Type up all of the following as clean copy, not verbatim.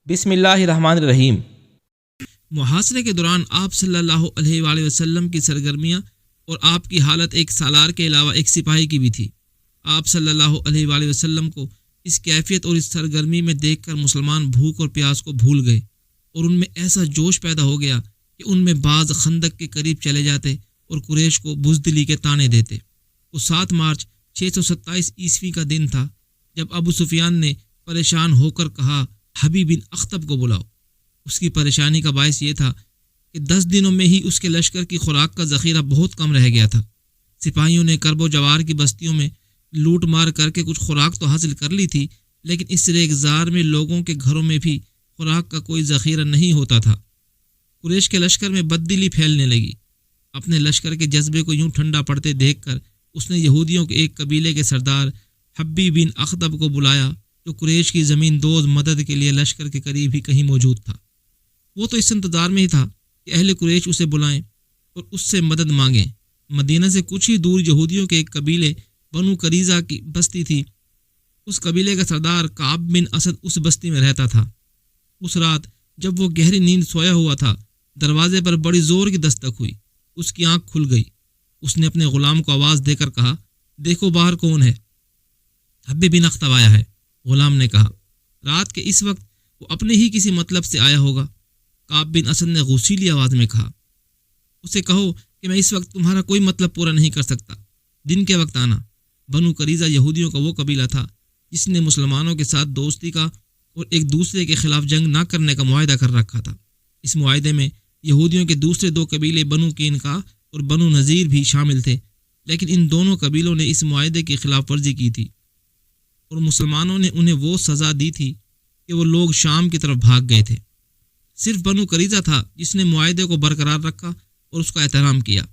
بسم اللہ الرحمن الرحیم۔ محاصرے کے دوران آپ صلی اللہ علیہ وآلہ وسلم کی سرگرمیاں اور آپ کی حالت ایک سالار کے علاوہ ایک سپاہی کی بھی تھی۔ آپ صلی اللہ علیہ وآلہ وسلم کو اس کیفیت اور اس سرگرمی میں دیکھ کر مسلمان بھوک اور پیاس کو بھول گئے اور ان میں ایسا جوش پیدا ہو گیا کہ ان میں بعض خندق کے قریب چلے جاتے اور قریش کو بزدلی کے طعنے دیتے۔ وہ 7 مارچ 627 عیسوی کا دن تھا جب ابو سفیان نے پریشان ہو کر کہا حبیب بن اخطب کو بلاؤ۔ اس کی پریشانی کا باعث یہ تھا کہ 10 دنوں میں ہی اس کے لشکر کی خوراک کا ذخیرہ بہت کم رہ گیا تھا۔ سپاہیوں نے کرب و جوار کی بستیوں میں لوٹ مار کر کے کچھ خوراک تو حاصل کر لی تھی، لیکن اس ریگزار میں لوگوں کے گھروں میں بھی خوراک کا کوئی ذخیرہ نہیں ہوتا تھا۔ قریش کے لشکر میں بددلی پھیلنے لگی۔ اپنے لشکر کے جذبے کو یوں ٹھنڈا پڑتے دیکھ کر اس نے یہودیوں کے ایک قبیلے کے سردار حبیب بن اخطب کو بلایا جو قریش کی زمین دوز مدد کے لیے لشکر کے قریب ہی کہیں موجود تھا۔ وہ تو اس انتظار میں ہی تھا کہ اہل قریش اسے بلائیں اور اس سے مدد مانگیں۔ مدینہ سے کچھ ہی دور یہودیوں کے ایک قبیلے بنو قریظہ کی بستی تھی۔ اس قبیلے کا سردار کعب بن اسد اس بستی میں رہتا تھا۔ اس رات جب وہ گہری نیند سویا ہوا تھا، دروازے پر بڑی زور کی دستک ہوئی۔ اس کی آنکھ کھل گئی۔ اس نے اپنے غلام کو آواز دے کر کہا، دیکھو باہر کون ہے؟ حبیب بن اخطب آیا ہے، غلام نے کہا۔ رات کے اس وقت وہ اپنے ہی کسی مطلب سے آیا ہوگا۔ کعب بن اسد نے غصیلی آواز میں کہا، اسے کہو کہ میں اس وقت تمہارا کوئی مطلب پورا نہیں کر سکتا، دن کے وقت آنا۔ بنو قریظہ یہودیوں کا وہ قبیلہ تھا جس نے مسلمانوں کے ساتھ دوستی کا اور ایک دوسرے کے خلاف جنگ نہ کرنے کا معاہدہ کر رکھا تھا۔ اس معاہدے میں یہودیوں کے دوسرے 2 قبیلے بنو قینقاع اور بنو نذیر بھی شامل تھے، لیکن ان دونوں قبیلوں نے اس معاہدے کی خلاف ورزی کی تھی اور مسلمانوں نے انہیں وہ سزا دی تھی کہ وہ لوگ شام کی طرف بھاگ گئے تھے۔ صرف بنو قریظہ تھا جس نے معاہدے کو برقرار رکھا اور اس کا احترام کیا۔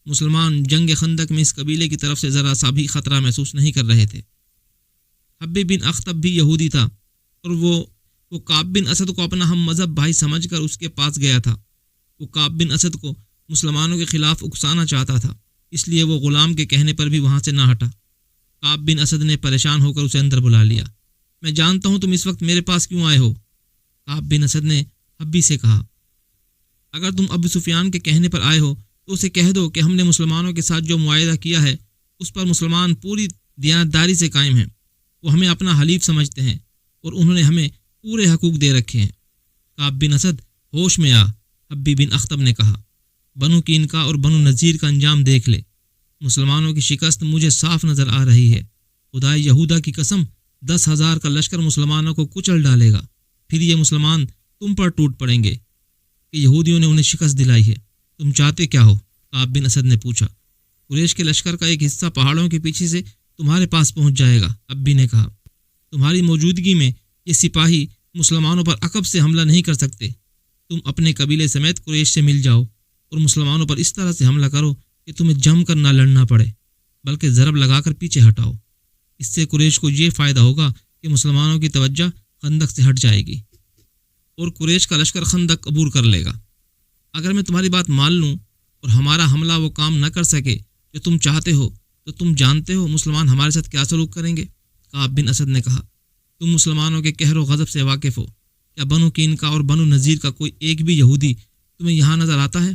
مسلمان جنگ خندق میں اس قبیلے کی طرف سے ذرا سا بھی خطرہ محسوس نہیں کر رہے تھے۔ حبیب بن اخطب بھی یہودی تھا اور وہ کعب بن اسد کو اپنا ہم مذہب بھائی سمجھ کر اس کے پاس گیا تھا۔ وہ کعب بن اسد کو مسلمانوں کے خلاف اکسانا چاہتا تھا، اس لیے وہ غلام کے کہنے پر بھی وہاں سے نہ ہٹا۔ کعب بن اسد نے پریشان ہو کر اسے اندر بلا لیا۔ میں جانتا ہوں تم اس وقت میرے پاس کیوں آئے ہو، کعب بن اسد نے حبی سے کہا۔ اگر تم ابو سفیان کے کہنے پر آئے ہو تو اسے کہہ دو کہ ہم نے مسلمانوں کے ساتھ جو معاہدہ کیا ہے اس پر مسلمان پوری دیانتداری سے قائم ہیں۔ وہ ہمیں اپنا حلیف سمجھتے ہیں اور انہوں نے ہمیں پورے حقوق دے رکھے ہیں۔ کعب بن اسد ہوش میں آ، حبی بن اخطب نے کہا۔ بنو قینقاع اور بنو نذیر کا انجام دیکھ لے۔ مسلمانوں کی شکست مجھے صاف نظر آ رہی ہے۔ خدائے یہودا کی قسم 10,000 کا لشکر مسلمانوں کو کچل ڈالے گا، پھر یہ مسلمان تم پر ٹوٹ پڑیں گے کہ یہودیوں نے انہیں شکست دلائی ہے۔ تم چاہتے کیا ہو؟ کعب بن اسد نے پوچھا۔ قریش کے لشکر کا ایک حصہ پہاڑوں کے پیچھے سے تمہارے پاس پہنچ جائے گا، حبی نے کہا۔ تمہاری موجودگی میں یہ سپاہی مسلمانوں پر عقب سے حملہ نہیں کر سکتے۔ تم اپنے قبیلے سمیت قریش سے مل جاؤ اور مسلمانوں پر اس طرح سے حملہ کرو کہ تمہیں جم کر نہ لڑنا پڑے، بلکہ ضرب لگا کر پیچھے ہٹاؤ۔ اس سے قریش کو یہ فائدہ ہوگا کہ مسلمانوں کی توجہ خندق سے ہٹ جائے گی اور قریش کا لشکر خندق عبور کر لے گا۔ اگر میں تمہاری بات مان لوں اور ہمارا حملہ وہ کام نہ کر سکے جو تم چاہتے ہو تو تم جانتے ہو مسلمان ہمارے ساتھ کیا سلوک کریں گے، کعب بن اسد نے کہا۔ تم مسلمانوں کے قہر و غضب سے واقف ہو۔ کیا بنو قینقاع اور بنو نذیر کا کوئی ایک بھی یہودی تمہیں یہاں نظر آتا ہے؟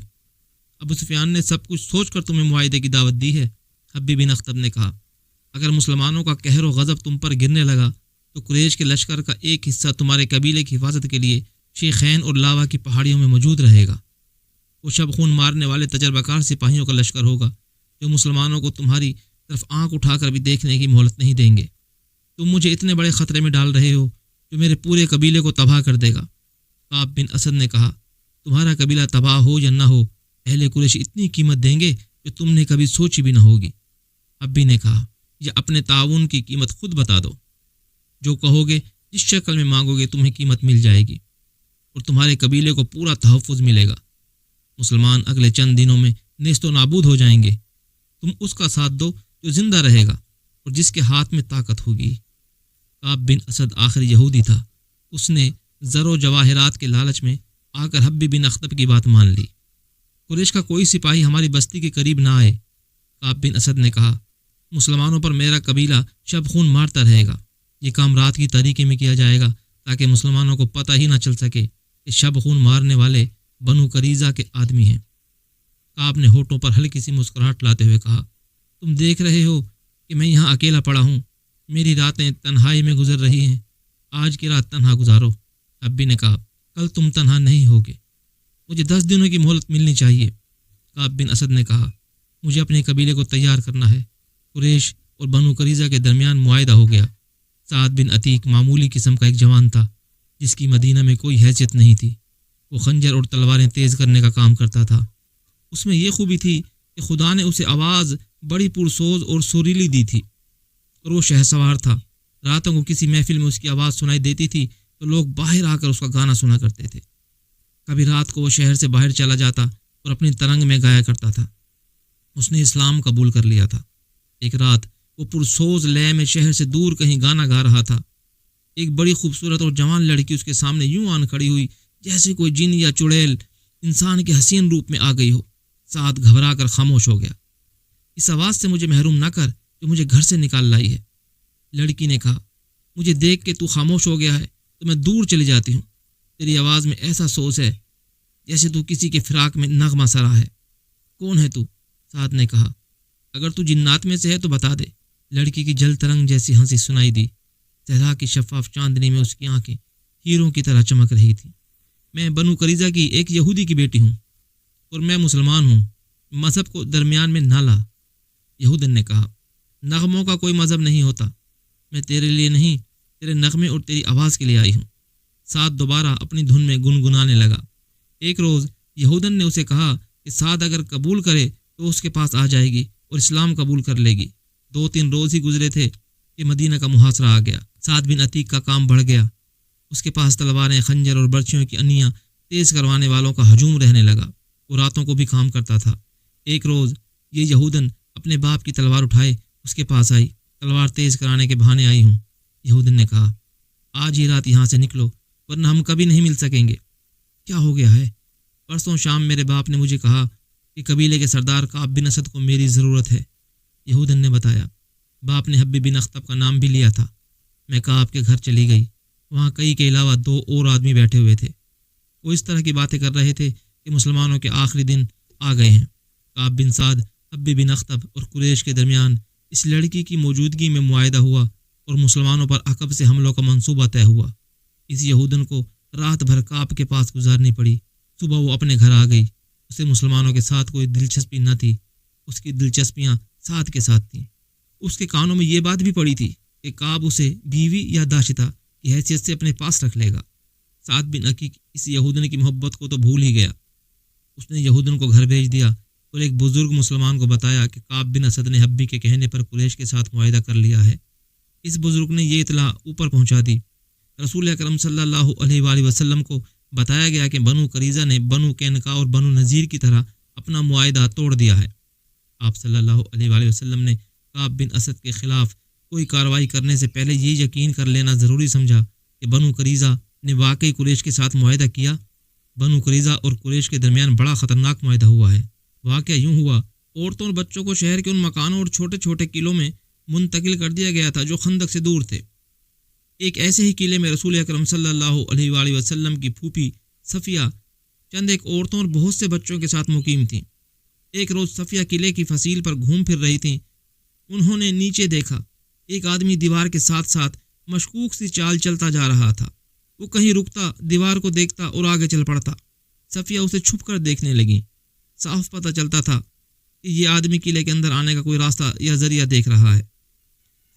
ابو سفیان نے سب کچھ سوچ کر تمہیں معاہدے کی دعوت دی ہے، حبیب بن اخطب نے کہا۔ اگر مسلمانوں کا قہر و غضب تم پر گرنے لگا تو قریش کے لشکر کا ایک حصہ تمہارے قبیلے کی حفاظت کے لیے شیخین اور لاوا کی پہاڑیوں میں موجود رہے گا۔ وہ شب خون مارنے والے تجربہ کار سپاہیوں کا لشکر ہوگا جو مسلمانوں کو تمہاری طرف آنکھ اٹھا کر بھی دیکھنے کی مہلت نہیں دیں گے۔ تم مجھے اتنے بڑے خطرے میں ڈال رہے ہو جو میرے پورے قبیلے کو تباہ کر دے گا، کعب بن اسد نے کہا۔ تمہارا قبیلہ تباہ ہو یا نہ ہو، اہل قریش اتنی قیمت دیں گے جو تم نے کبھی سوچی بھی نہ ہوگی، حبی نے کہا۔ یا اپنے تعاون کی قیمت خود بتا دو، جو کہو گے جس شکل میں مانگو گے تمہیں قیمت مل جائے گی اور تمہارے قبیلے کو پورا تحفظ ملے گا۔ مسلمان اگلے چند دنوں میں نیست و نابود ہو جائیں گے۔ تم اس کا ساتھ دو جو زندہ رہے گا اور جس کے ہاتھ میں طاقت ہوگی۔ کعب بن اسد آخر یہودی تھا۔ اس نے زر و جواہرات کے لالچ میں آ کر حبیب بن اخطب کی بات مان لی۔ قریش کا کوئی سپاہی ہماری بستی کے قریب نہ آئے، کعب بن اسد نے کہا۔ مسلمانوں پر میرا قبیلہ شب خون مارتا رہے گا۔ یہ کام رات کی تاریکی میں کیا جائے گا تاکہ مسلمانوں کو پتہ ہی نہ چل سکے کہ شب خون مارنے والے بنو قریظہ کے آدمی ہیں۔ کعب نے ہونٹوں پر ہلکی سی مسکراہٹ لاتے ہوئے کہا، تم دیکھ رہے ہو کہ میں یہاں اکیلا پڑا ہوں، میری راتیں تنہائی میں گزر رہی ہیں، آج کی رات تنہا گزارو۔ ابی نے کہا، کل تم تنہا نہیں ہوگے، مجھے 10 دنوں کی مہلت ملنی چاہیے۔ کعب بن اسد نے کہا، مجھے اپنے قبیلے کو تیار کرنا ہے۔ قریش اور بنو قریظہ کے درمیان معاہدہ ہو گیا۔ سعد بن عتیق معمولی قسم کا ایک جوان تھا جس کی مدینہ میں کوئی حیثیت نہیں تھی۔ وہ خنجر اور تلواریں تیز کرنے کا کام کرتا تھا۔ اس میں یہ خوبی تھی کہ خدا نے اسے آواز بڑی پرسوز اور سریلی دی تھی، اور وہ شہ سوار تھا۔ راتوں کو کسی محفل میں اس کی آواز سنائی دیتی تھی تو لوگ باہر آ کر اس کا گانا سنا کرتے تھے۔ کبھی رات کو وہ شہر سے باہر چلا جاتا اور اپنی ترنگ میں گایا کرتا تھا۔ اس نے اسلام قبول کر لیا تھا۔ ایک رات وہ پرسوز لے میں شہر سے دور کہیں گانا گا رہا تھا۔ ایک بڑی خوبصورت اور جوان لڑکی اس کے سامنے یوں آن کھڑی ہوئی جیسے کوئی جن یا چڑیل انسان کے حسین روپ میں آ گئی ہو۔ سعد گھبرا کر خاموش ہو گیا۔ اس آواز سے مجھے محروم نہ کر جو مجھے گھر سے نکال لائی ہے۔ لڑکی نے کہا، مجھے دیکھ کے تو خاموش ہو گیا ہے تو میں دور چلی جاتی ہوں۔ تیری آواز میں ایسا سوز ہے جیسے تو کسی کے فراق میں نغمہ سرا ہے۔ کون ہے تو؟ سعد نے کہا، اگر تو جنات میں سے ہے تو بتا دے۔ لڑکی کی جل ترنگ جیسی ہنسی سنائی دی۔ صحرا کی شفاف چاندنی میں اس کی آنکھیں ہیروں کی طرح چمک رہی تھیں۔ میں بنو قریظہ کی ایک یہودی کی بیٹی ہوں اور میں مسلمان ہوں، مذہب کو درمیان میں نہ لا۔ یہودن نے کہا، نغموں کا کوئی مذہب نہیں ہوتا، میں تیرے لیے نہیں تیرے نغمے اور تیری آواز کے لیے آئی ہوں۔ سعد دوبارہ اپنی دھن میں گنگنانے لگا۔ ایک روز یہودن نے اسے کہا کہ سعد اگر قبول کرے تو اس کے پاس آ جائے گی اور اسلام قبول کر لے گی۔ 2-3 روز ہی گزرے تھے کہ مدینہ کا محاصرہ آ گیا۔ سعد بن عتیق کا کام بڑھ گیا۔ اس کے پاس تلواریں، خنجر اور برچھیوں کی انیاں تیز کروانے والوں کا ہجوم رہنے لگا۔ وہ راتوں کو بھی کام کرتا تھا۔ ایک روز یہ یہودن اپنے باپ کی تلوار اٹھائے اس کے پاس آئی۔ تلوار تیز کرانے کے بہانے آئی ہوں۔ یہودن نے کہا، آج ہی رات یہاں سے نکلو ورنہ ہم کبھی نہیں مل سکیں گے۔ کیا ہو گیا ہے؟ پرسوں شام میرے باپ نے مجھے کہا کہ قبیلے کے سردار کعب بن اسد کو میری ضرورت ہے۔ یہودن نے بتایا، باپ نے حبی بن اخطب کا نام بھی لیا تھا۔ میں کعب کے گھر چلی گئی۔ وہاں کئی کے علاوہ 2 اور آدمی بیٹھے ہوئے تھے۔ وہ اس طرح کی باتیں کر رہے تھے کہ مسلمانوں کے آخری دن آ گئے ہیں۔ کعب بن سعد، حبی بن اخطب اور قریش کے درمیان اس لڑکی کی موجودگی میں معاہدہ ہوا اور مسلمانوں پر عقب سے حملوں کا منصوبہ طے ہوا۔ اس یہودن کو رات بھر کعب کے پاس گزارنی پڑی۔ صبح وہ اپنے گھر آ گئی۔ اسے مسلمانوں کے ساتھ کوئی دلچسپی نہ تھی۔ اس کی دلچسپیاں سعد کے ساتھ تھیں۔ اس کے کانوں میں یہ بات بھی پڑی تھی کہ کعب اسے بیوی یا داشتہ کی حیثیت سے اپنے پاس رکھ لے گا۔ سعد بن عقیق اس یہودن کی محبت کو تو بھول ہی گیا۔ اس نے یہودن کو گھر بھیج دیا اور ایک بزرگ مسلمان کو بتایا کہ کعب بن اسد نے حبی کے کہنے پر قریش کے ساتھ معاہدہ کر لیا ہے۔ اس بزرگ نے یہ اطلاع اوپر پہنچا دی۔ رسول اکرم صلی اللہ علیہ وآلہ وسلم کو بتایا گیا کہ بنو قریظہ نے بنو قینقاع اور بنو نذیر کی طرح اپنا معاہدہ توڑ دیا ہے۔ آپ صلی اللہ علیہ وآلہ وسلم نے کعب بن اسد کے خلاف کوئی کارروائی کرنے سے پہلے یہ یقین کر لینا ضروری سمجھا کہ بنو قریظہ نے واقعی قریش کے ساتھ معاہدہ کیا۔ بنو قریظہ اور قریش کے درمیان بڑا خطرناک معاہدہ ہوا ہے۔ واقعہ یوں ہوا، عورتوں اور بچوں کو شہر کے ان مکانوں اور چھوٹے چھوٹے قلعوں میں منتقل کر دیا گیا تھا جو خندق سے دور تھے۔ ایک ایسے ہی قلعے میں رسول اکرم صلی اللہ علیہ وآلہ وسلم کی پھوپھی صفیہ چند ایک عورتوں اور بہت سے بچوں کے ساتھ مقیم تھیں۔ ایک روز صفیہ قلعے کی فصیل پر گھوم پھر رہی تھیں۔ انہوں نے نیچے دیکھا، ایک آدمی دیوار کے ساتھ ساتھ مشکوک سی چال چلتا جا رہا تھا۔ وہ کہیں رکتا، دیوار کو دیکھتا اور آگے چل پڑتا۔ صفیہ اسے چھپ کر دیکھنے لگیں۔ صاف پتہ چلتا تھا کہ یہ آدمی قلعے کے اندر آنے کا کوئی راستہ یا ذریعہ دیکھ رہا ہے۔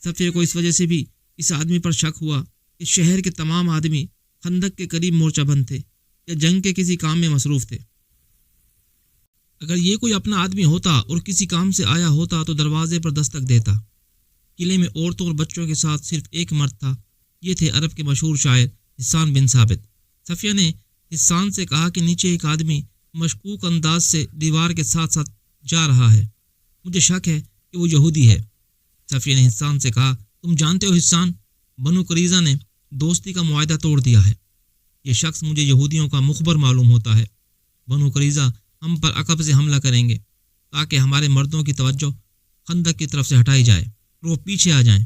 صفیہ کو اس وجہ سے بھی اس آدمی پر شک ہوا کہ شہر کے تمام آدمی خندق کے قریب مورچہ بند تھے یا جنگ کے کسی کام میں مصروف تھے۔ اگر یہ کوئی اپنا آدمی ہوتا اور کسی کام سے آیا ہوتا تو دروازے پر دستک دیتا۔ قلعے میں عورتوں اور بچوں کے ساتھ صرف ایک مرد تھا۔ یہ تھے عرب کے مشہور شاعر حسان بن ثابت۔ صفیہ نے حسان سے کہا کہ نیچے ایک آدمی مشکوک انداز سے دیوار کے ساتھ ساتھ جا رہا ہے، مجھے شک ہے کہ وہ یہودی ہے۔ صفیہ نے حسان سے کہا، تم جانتے ہو حسان، بنو قریظہ نے دوستی کا معاہدہ توڑ دیا ہے۔ یہ شخص مجھے یہودیوں کا مخبر معلوم ہوتا ہے۔ بنو قریظہ ہم پر عقب سے حملہ کریں گے تاکہ ہمارے مردوں کی توجہ خندق کی طرف سے ہٹائی جائے اور وہ پیچھے آ جائیں۔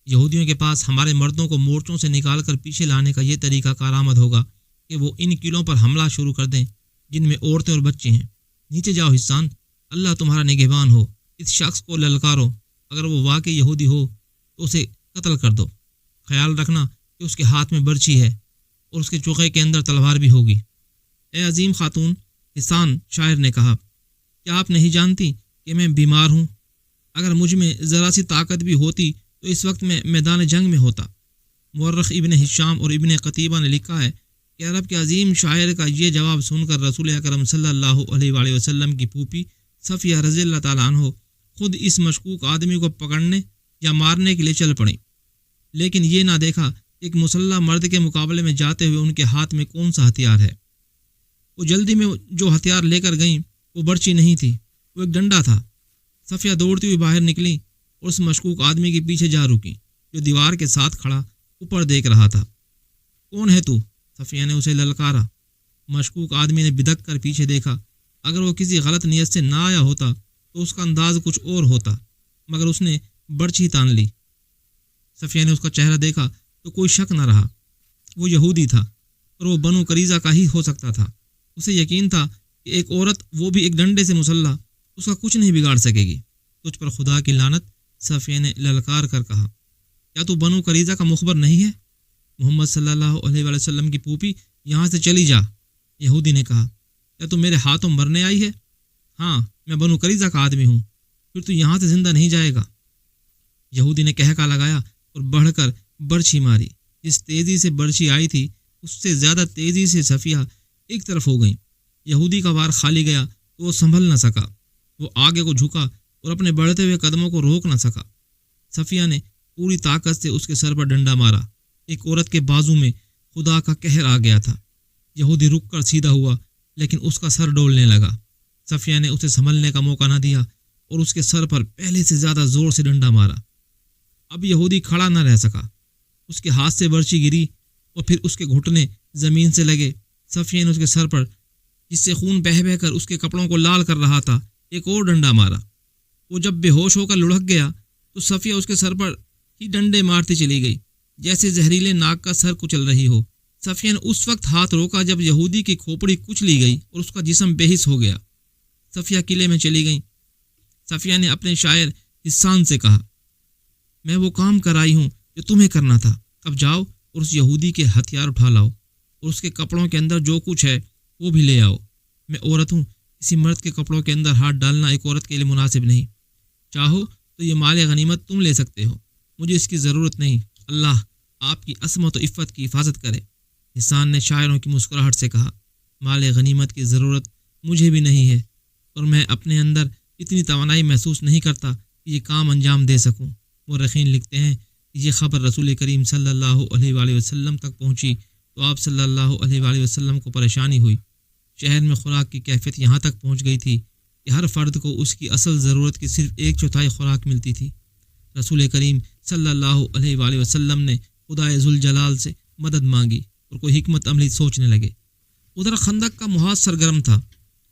یہودیوں کے پاس ہمارے مردوں کو مورچوں سے نکال کر پیچھے لانے کا یہ طریقہ کارآمد ہوگا کہ وہ ان قلعوں پر حملہ شروع کر دیں جن میں عورتیں اور بچے ہیں۔ نیچے جاؤ حسان، اللہ تمہارا نگہبان ہو، اس شخص کو للکارو، اگر وہ واقعی یہودی ہو تو اسے قتل کر دو، خیال رکھنا کہ اس کے ہاتھ میں برچی ہے اور اس کے چوکے کے اندر تلوار بھی ہوگی۔ اے عظیم خاتون، حسان شاعر نے کہا، کیا آپ نہیں جانتی کہ میں بیمار ہوں؟ اگر مجھ میں ذرا سی طاقت بھی ہوتی تو اس وقت میں میدان جنگ میں ہوتا۔ مورخ ابن ہشام اور ابن قتیبہ نے لکھا ہے کہ عرب کے عظیم شاعر کا یہ جواب سن کر رسول اکرم صلی اللہ علیہ وآلہ وسلم کی پھوپھی صفیہ رضی اللہ تعالیٰ عنہ خود اس مشکوک آدمی کو پکڑنے یا مارنے کے لیے چل پڑیں، لیکن یہ نہ دیکھا کہ ایک مسلح مرد کے مقابلے میں جاتے ہوئے ان کے ہاتھ میں کون سا ہتھیار ہے۔ وہ جلدی میں جو ہتھیار لے کر گئیں وہ برچی نہیں تھی، وہ ایک ڈنڈا تھا۔ صفیہ دوڑتی ہوئی باہر نکلی اور اس مشکوک آدمی کے پیچھے جا رکی جو دیوار کے ساتھ کھڑا اوپر دیکھ رہا تھا۔ کون ہے تو؟ صفیہ نے اسے للکارا۔ مشکوک آدمی نے بدک کر پیچھے دیکھا۔ اگر وہ کسی غلط نیت سے نہ آیا ہوتا تو اس کا انداز کچھ اور ہوتا، مگر اس نے برچی تان لی۔ صفیہ نے اس کا چہرہ دیکھا تو کوئی شک نہ رہا، وہ یہودی تھا اور وہ بنو قریظہ کا ہی ہو سکتا تھا۔ اسے یقین تھا کہ ایک عورت، وہ بھی ایک ڈنڈے سے مسلح، اس کا کچھ نہیں بگاڑ سکے گی۔ تجھ پر خدا کی لعنت، صفیہ نے للکار کر کہا، کیا تو بنو قریظہ کا مخبر نہیں ہے؟ محمد صلی اللہ علیہ وآلہ وسلم کی پھوپھی، یہاں سے چلی جا۔ یہودی نے کہا، کیا تو میرے ہاتھوں مرنے آئی ہے؟ ہاں، میں بنو قریظہ کا آدمی ہوں، پھر تو یہاں سے زندہ نہیں جائے گا۔ یہودی نے کہکا لگایا اور بڑھ کر برچھی ماری۔ جس تیزی سے برچھی آئی تھی اس سے زیادہ تیزی سے صفیہ ایک طرف ہو گئیں۔ یہودی کا وار خالی گیا تو وہ سنبھل نہ سکا، وہ آگے کو جھکا اور اپنے بڑھتے ہوئے قدموں کو روک نہ سکا۔ صفیہ نے پوری طاقت سے اس کے سر پر ڈنڈا مارا۔ ایک عورت کے بازو میں خدا کا قہر آ گیا تھا۔ یہودی رک کر سیدھا ہوا لیکن اس کا سر ڈولنے لگا۔ صفیہ نے اسے سنبھلنے کا موقع نہ دیا اور اس کے سر پر پہلے سے زیادہ زور سے ڈنڈا مارا۔ اب یہودی کھڑا نہ رہ سکا، اس کے ہاتھ سے برچی گری اور پھر اس کے گھٹنے زمین سے لگے۔ صفیہ نے اس کے سر پر، جس سے خون بہہ بہہ کر اس کے کپڑوں کو لال کر رہا تھا، ایک اور ڈنڈا مارا۔ وہ جب بے ہوش ہو کر لڑک گیا تو صفیہ اس کے سر پر ہی ڈنڈے مارتی چلی گئی جیسے زہریلے ناگ کا سر کچل رہی ہو۔ صفیہ نے اس وقت ہاتھ روکا جب یہودی کی کھوپڑی کچلی گئی اور اس کا جسم بے حس ہو گیا۔ صفیہ قلعے میں چلی گئیں۔ صفیہ نے اپنے شاعر حسان سے کہا، میں وہ کام کرائی ہوں جو تمہیں کرنا تھا، اب جاؤ اور اس یہودی کے ہتھیار اٹھا لاؤ اور اس کے کپڑوں کے اندر جو کچھ ہے وہ بھی لے آؤ۔ میں عورت ہوں، کسی مرد کے کپڑوں کے اندر ہاتھ ڈالنا ایک عورت کے لیے مناسب نہیں۔ چاہو تو یہ مال غنیمت تم لے سکتے ہو، مجھے اس کی ضرورت نہیں۔ اللہ آپ کی عصمت و عفت کی حفاظت کرے۔ حسان نے شاعروں کی مسکراہٹ سے کہا، مال غنیمت کی ضرورت مجھے بھی نہیں ہے اور میں اپنے اندر اتنی توانائی محسوس نہیں کرتا کہ یہ کام انجام دے سکوں۔ مورخین لکھتے ہیں کہ یہ خبر رسول کریم صلی اللہ علیہ وآلہ وسلم تک پہنچی تو آپ صلی اللہ علیہ وآلہ وسلم کو پریشانی ہوئی۔ شہر میں خوراک کی کیفیت یہاں تک پہنچ گئی تھی کہ ہر فرد کو اس کی اصل ضرورت کی صرف 1/4 خوراک ملتی تھی۔ رسول کریم صلی اللہ علیہ وآلہ وسلم نے خدائے ذوالجلال سے مدد مانگی اور کوئی حکمت عملی سوچنے لگے۔ ادھر خندق کا محاذ سرگرم تھا۔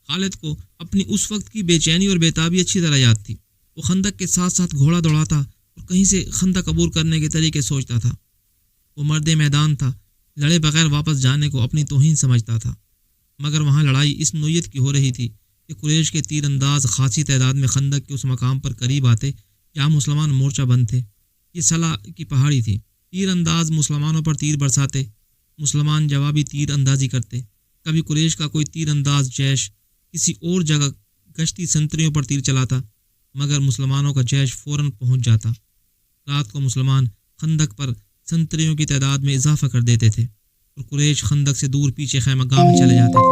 خالد کو اپنی اس وقت کی بے چینی اور بےتابی اچھی طرح یاد تھی۔ وہ خندق کے ساتھ ساتھ گھوڑا دوڑاتا اور کہیں سے خندق عبور کرنے کے طریقے سوچتا تھا۔ وہ مرد میدان تھا، لڑے بغیر واپس جانے کو اپنی توہین سمجھتا تھا، مگر وہاں لڑائی اس نوعیت کی ہو رہی تھی کہ قریش کے تیر انداز خاصی تعداد میں خندق کے اس مقام پر قریب آتے جہاں مسلمان مورچہ بند تھے۔ یہ صلاح کی پہاڑی تھی۔ تیر انداز مسلمانوں پر تیر برساتے، مسلمان جوابی تیر اندازی کرتے۔ کبھی قریش کا کوئی تیر انداز جیش کسی اور جگہ گشتی سنتریوں پر تیر چلاتا، مگر مسلمانوں کا جیش فوراً پہنچ جاتا۔ رات کو مسلمان خندق پر سنتریوں کی تعداد میں اضافہ کر دیتے تھے اور قریش خندق سے دور پیچھے خیمہ گاہ میں چلے جاتے تھے۔